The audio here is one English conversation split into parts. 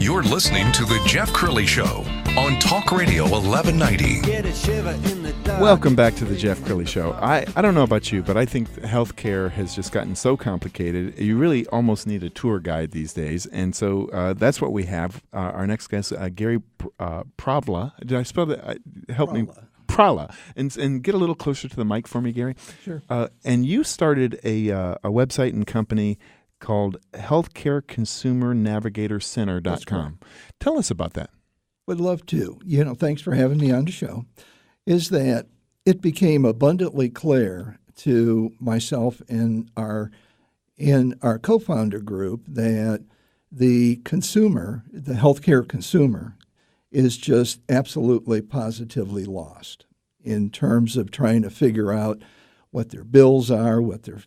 You're listening to The Jeff Crilley Show on Talk Radio 1190. Welcome back to The Jeff Crilley Show. I don't know about you, but I think healthcare has just gotten so complicated. You really almost need a tour guide these days. And so that's what we have. Our next guest, Gary Prala. Did I spell that? Help Prala. me. Prala. And get a little closer to the mic for me, Gary. Sure. And you started a website and company called healthcareconsumernavigatorcenter.com. That's correct. Tell us about that. Would love to. Thanks for having me on the show. Is that it became abundantly clear to myself and our co-founder group that the consumer, the healthcare consumer, is just absolutely positively lost in terms of trying to figure out what their bills are, what their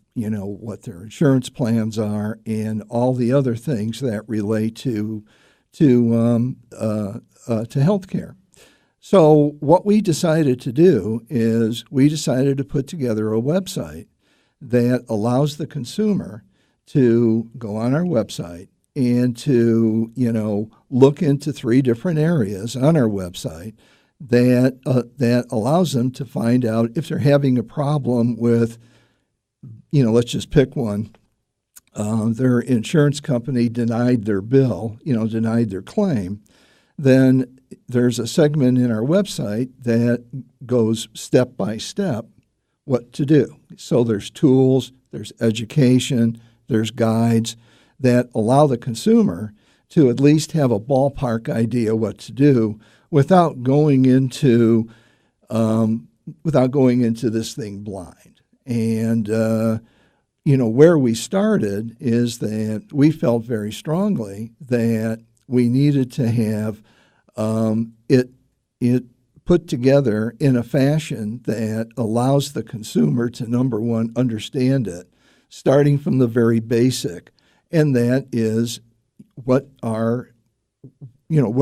insurance plans are, and all the other things that relate to healthcare. So what we decided to do is we decided to put together a website that allows the consumer to go on our website and to look into 3 different areas on our website that allows them to find out if they're having a problem with, let's just pick one. Their insurance company denied their bill, denied their claim. Then there's a segment in our website that goes step by step what to do. So there's tools, there's education, there's guides that allow the consumer to at least have a ballpark idea what to do without going into this thing blind. And where we started is that we felt very strongly that we needed to have it put together in a fashion that allows the consumer to, number one, understand it, starting from the very basic, and that is what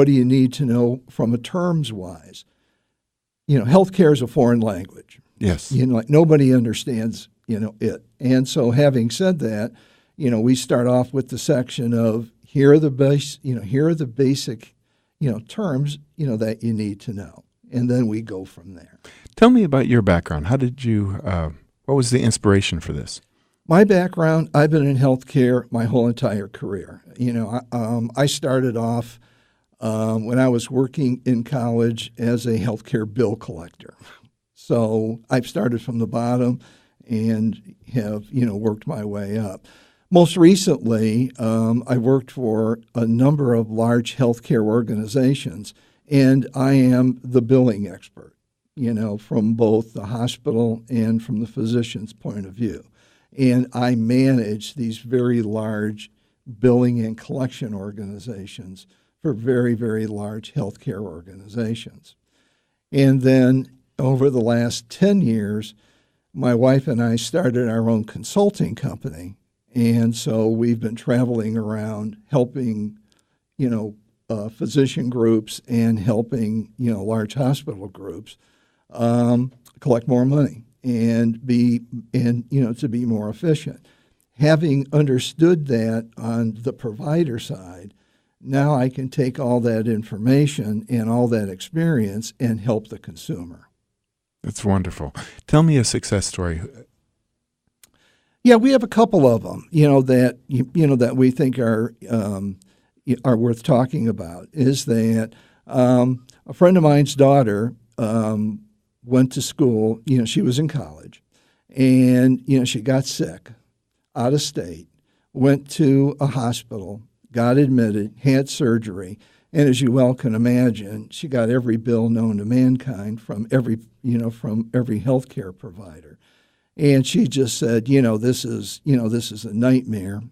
do you need to know from a terms wise? Healthcare is a foreign language. Yes. Nobody understands, it. And so having said that, we start off with the section of here are the basic, terms, that you need to know. And then we go from there. Tell me about your background. How did you, what was the inspiration for this? My background, I've been in healthcare my whole entire career. I started off when I was working in college as a healthcare bill collector. So I've started from the bottom and have, worked my way up. Most recently, I worked for a number of large healthcare organizations, and I am the billing expert, from both the hospital and from the physician's point of view. And I manage these very large billing and collection organizations for very, very large healthcare organizations. And then over the last 10 years, my wife and I started our own consulting company. And so we've been traveling around helping, physician groups and helping, large hospital groups collect more money and to be more efficient. Having understood that on the provider side, now I can take all that information and all that experience and help the consumer. That's wonderful. Tell me a success story. Yeah, we have a couple of them, that we think are worth talking about. Is that a friend of mine's daughter went to school. She was in college, and she got sick, out of state, went to a hospital, got admitted, had surgery, and as you well can imagine, she got every bill known to mankind from every healthcare provider. And she just said, this is a nightmare.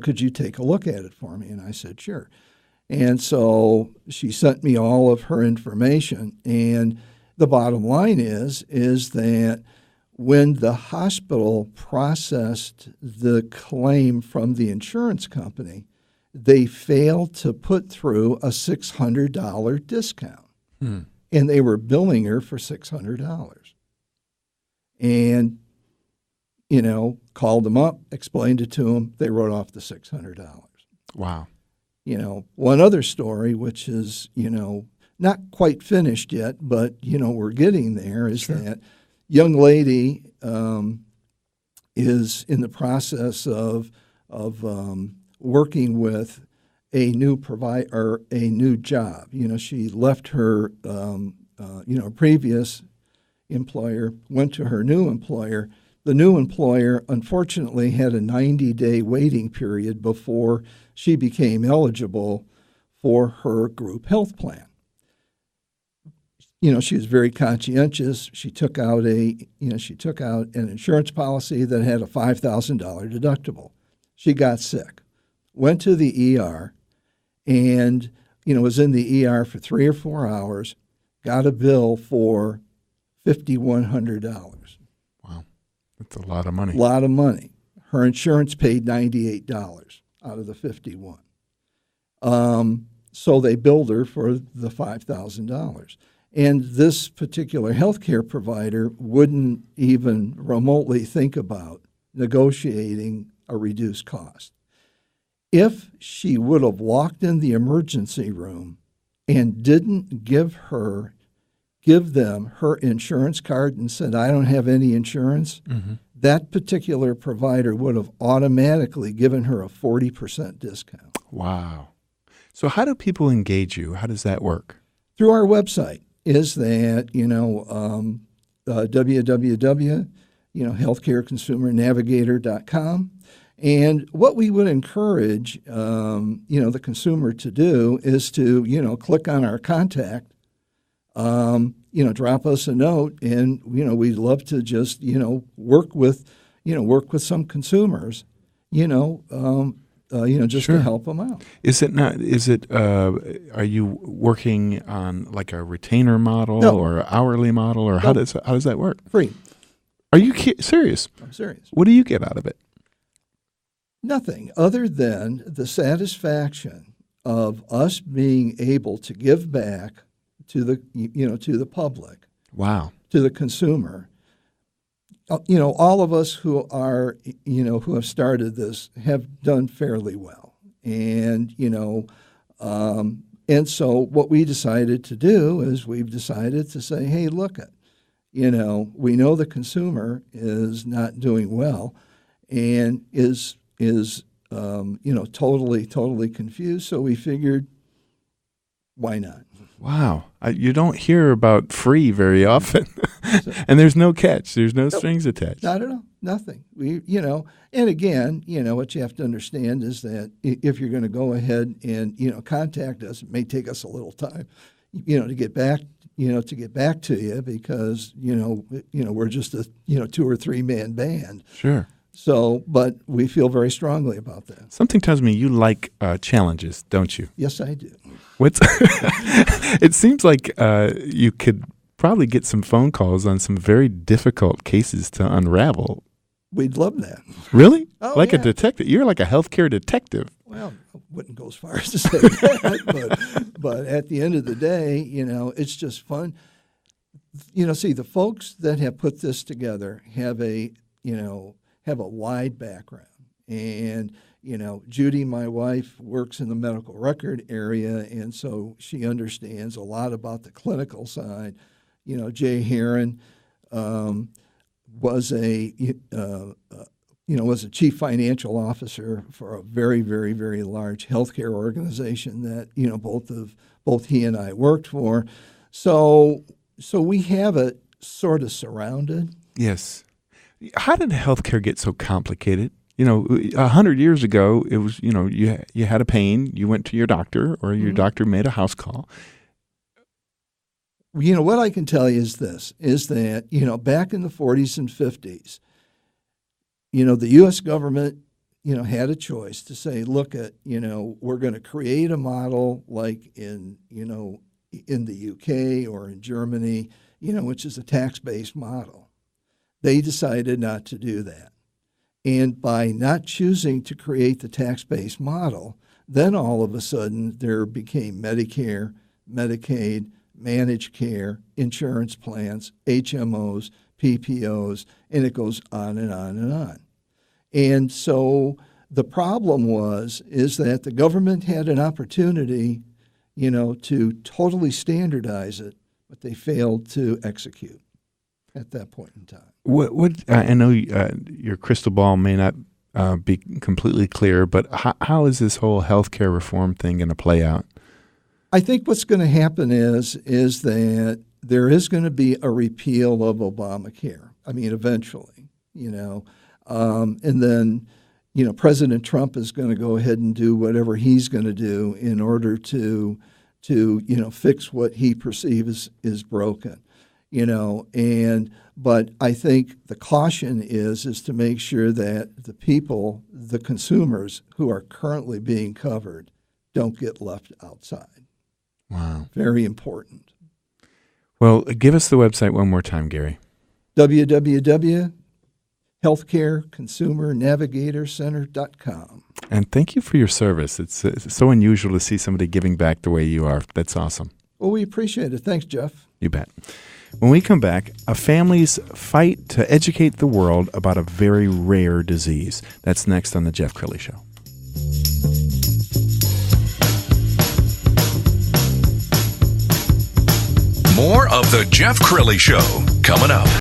Could you take a look at it for me? And I said, sure. And so she sent me all of her information. And the bottom line is that when the hospital processed the claim from the insurance company, they failed to put through a $600 discount. And they were billing her for $600. And, called them up, explained it to them. They wrote off the $600. Wow. one other story, which is, not quite finished yet, but, we're getting there, is Sure. that young lady is in the process of working with a new a new job. She left her, previous employer, went to her new employer. The new employer, unfortunately, had a 90-day waiting period before she became eligible for her group health plan. She was very conscientious. She took out an insurance policy that had a $5,000 deductible. She got sick, went to the ER, and was in the ER for 3 or 4 hours. Got a bill for $5,100. Wow, that's a lot of money. A lot of money. Her insurance paid $98 out of the $51. So they billed her for the $5,000. And this particular healthcare provider wouldn't even remotely think about negotiating a reduced cost. If she would have walked in the emergency room and didn't give them her insurance card and said, I don't have any insurance, that particular provider would have automatically given her a 40% discount. Wow. So how do people engage you? How does that work? Through our website. Is that, www.healthcareconsumernavigator.com. And what we would encourage, the consumer to do is to, click on our contact, drop us a note, and, we'd love to just, work with some consumers, just Sure. to help them out. Are you working on like a retainer model No. or hourly model, or how does that work? Free. Are you serious? I'm serious. What do you get out of it? Nothing other than the satisfaction of us being able to give back to the public, Wow. to the consumer. All of us who have started this have done fairly well. And, and so what we decided to do is we've decided to say, hey, look, we know the consumer is not doing well and is totally confused. So we figured, why not? Wow. You don't hear about free very often. And there's no catch. There's no strings attached. Not at all. Nothing. And again, what you have to understand is that if you're going to go ahead and, contact us, it may take us a little time, to get back to you because, we're just a, 2 or 3 man band. Sure. So, but we feel very strongly about that. Something tells me you like challenges, don't you? Yes, I do. It seems like you could probably get some phone calls on some very difficult cases to unravel. We'd love that. Really? Oh, like yeah. a detective? You're like a healthcare detective. Well, I wouldn't go as far as to say that, but at the end of the day, it's just fun. See, the folks that have put this together have a wide background. And, Judy, my wife, works in the medical record area, and so she understands a lot about the clinical side. Jay Heron was a chief financial officer for a very, very, very large healthcare organization that, both he and I worked for. So we have it sort of surrounded. Yes. How did healthcare get so complicated? 100 years ago, it was, you had a pain, you went to your doctor, or your doctor made a house call. What I can tell you is that, back in the 40s and 50s, the U.S. government, had a choice to say, look we're going to create a model like in the UK or in Germany, which is a tax-based model. They decided not to do that. And by not choosing to create the tax-based model, then all of a sudden there became Medicare, Medicaid, managed care, insurance plans, HMOs, PPOs, and it goes on and on and on. And so the problem is that the government had an opportunity, to totally standardize it, but they failed to execute at that point in time. What I know your crystal ball may not be completely clear, but how is this whole healthcare reform thing going to play out? I think what's going to happen is that there is going to be a repeal of Obamacare. I mean, eventually, and then, President Trump is going to go ahead and do whatever he's going to do in order to fix what he perceives is broken, but I think the caution is to make sure that the people, the consumers who are currently being covered, don't get left outside. Wow. Very important. Well, give us the website one more time, Gary. www.healthcareconsumernavigatorcenter.com. And thank you for your service. It's so unusual to see somebody giving back the way you are. That's awesome. Well, we appreciate it. Thanks, Jeff. You bet. When we come back, a family's fight to educate the world about a very rare disease. That's next on The Jeff Crilley Show. More of The Jeff Crilley Show coming up.